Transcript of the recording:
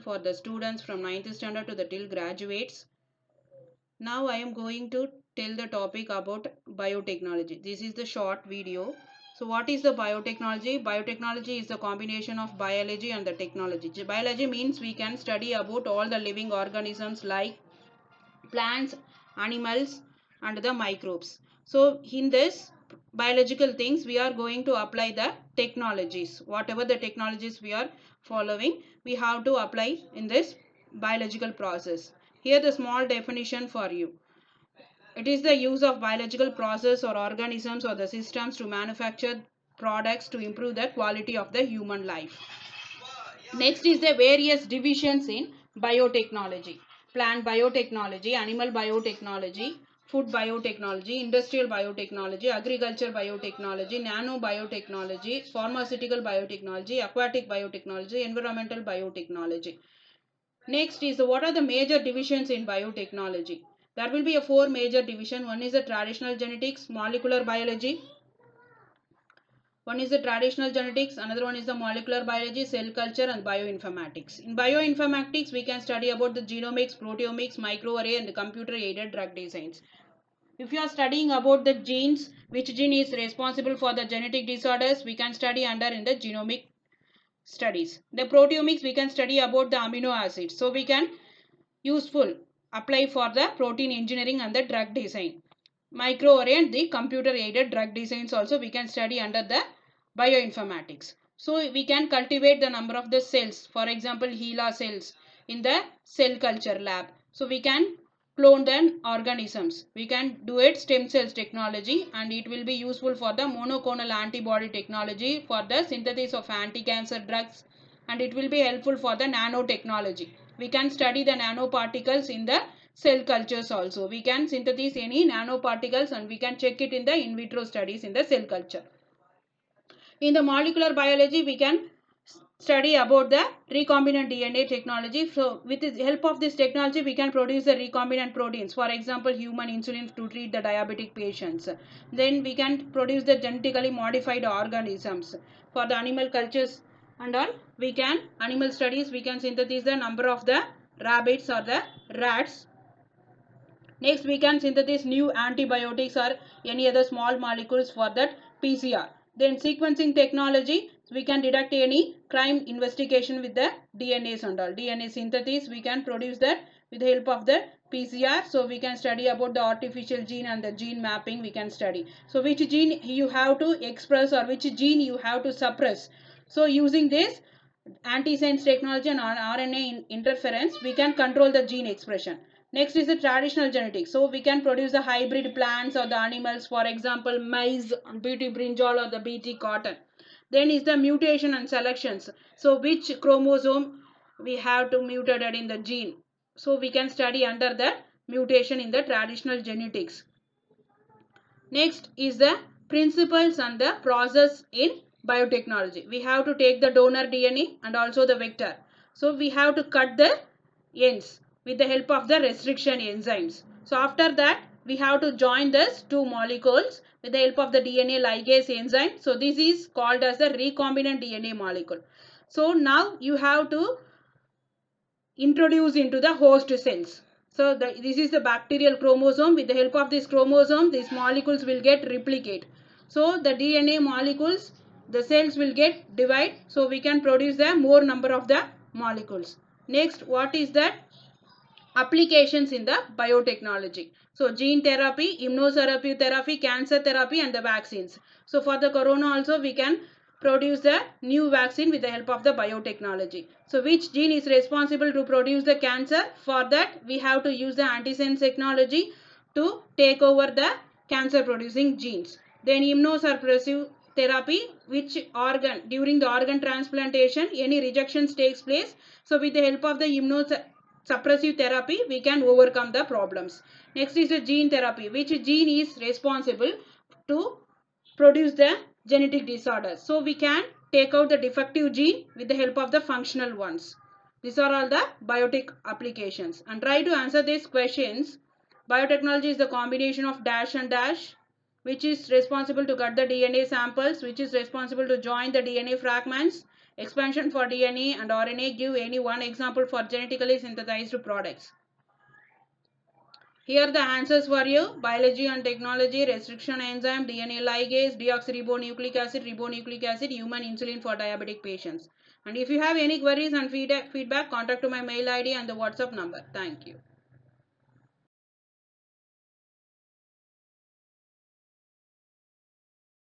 for the students from 9th standard to the till graduates. Now I am going to tell the topic about biotechnology. This is the short video. So what is the biotechnology? Biotechnology is the combination of biology and the technology. Biology means we can study about all the living organisms like plants, animals and the microbes. So in this biological things we are going to apply the technologies. Whatever the technologies we are following, we have to apply in this biological process. Here the small definition for you. It is the use of biological process or organisms or the systems to manufacture products to improve the quality of the human life. Next is the various divisions in biotechnology. Plant biotechnology, animal biotechnology, food biotechnology, industrial biotechnology, agriculture biotechnology, nano biotechnology, pharmaceutical biotechnology, aquatic biotechnology, environmental biotechnology. Next is what are the major divisions in biotechnology? There will be a four major division. One is the traditional genetics, molecular biology, one is the traditional genetics, another one is the molecular biology, cell culture and bioinformatics. In bioinformatics, we can study about the genomics, proteomics, microarray and computer aided drug designs. If you are studying about the genes, which gene is responsible for the genetic disorders, we can study under in the genomic studies. The proteomics, we can study about the amino acids. So we can useful apply for the protein engineering and the drug design. Microarray and the computer aided drug designs also we can study under the bioinformatics. So we can cultivate the number of the cells, for example HeLa cells in the cell culture lab. So we can clone the organisms. We can do it stem cells technology, and it will be useful for the monoclonal antibody technology for the synthesis of anti-cancer drugs, and it will be helpful for the nanotechnology. We can study the nanoparticles in the cell cultures also. We can synthesize any nanoparticles and we can check it in the in vitro studies in the cell culture. In the molecular biology, we can study about the recombinant DNA technology. So with the help of this technology, we can produce the recombinant proteins. For example, human insulin to treat the diabetic patients. Then we can produce the genetically modified organisms. For the animal cultures and all, we can, animal studies, we can synthesize the number of the rabbits or the rats. Next, we can synthesize new antibiotics or any other small molecules for that PCR. Then sequencing technology, we can detect any crime investigation with the DNAs and all. DNA synthesis, we can produce that with the help of the PCR. So we can study about the artificial gene and the gene mapping we can study. So which gene you have to express or which gene you have to suppress. So using this antisense technology and RNA interference, we can control the gene expression. Next is the traditional genetics. So we can produce the hybrid plants or the animals, for example, maize, BT brinjal or the BT cotton. Then is the mutation and selections. So which chromosome we have to mutate in the gene. So we can study under the mutation in the traditional genetics. Next is the principles and the process in biotechnology. We have to take the donor DNA and also the vector. So we have to cut the ends with the help of the restriction enzymes. So after that we have to join these two molecules with the help of the DNA ligase enzyme. So this is called as the recombinant DNA molecule. So now you have to introduce into the host cells. So this is the bacterial chromosome. With the help of this chromosome, these molecules will get replicate. So the DNA molecules, the cells will get divide. So we can produce the more number of the molecules. Next, what is that? Applications in the biotechnology. So gene therapy, immunotherapy therapy, cancer therapy and the vaccines. So for the corona also we can produce the new vaccine with the help of the biotechnology. So which gene is responsible to produce the cancer? For that we have to use the antisense technology to take over the cancer producing genes. Then immunosuppressive therapy, which organ during the organ transplantation any rejections takes place. So with the help of the suppressive therapy we can overcome the problems. Next is the gene therapy, which gene is responsible to produce the genetic disorders. So we can take out the defective gene with the help of the functional ones. These are all the biotech applications. And try to answer these questions. Biotechnology is the combination of dash and dash, which is responsible to cut the DNA samples, which is responsible to join the DNA fragments, expansion for DNA and RNA. Give any one example for genetically synthesized products. Here the answers for you: biology and technology, restriction enzyme, DNA ligase, deoxyribonucleic acid, human insulin for diabetic patients. And if you have any queries and feedback, contact to my mail ID and the WhatsApp number. Thank you.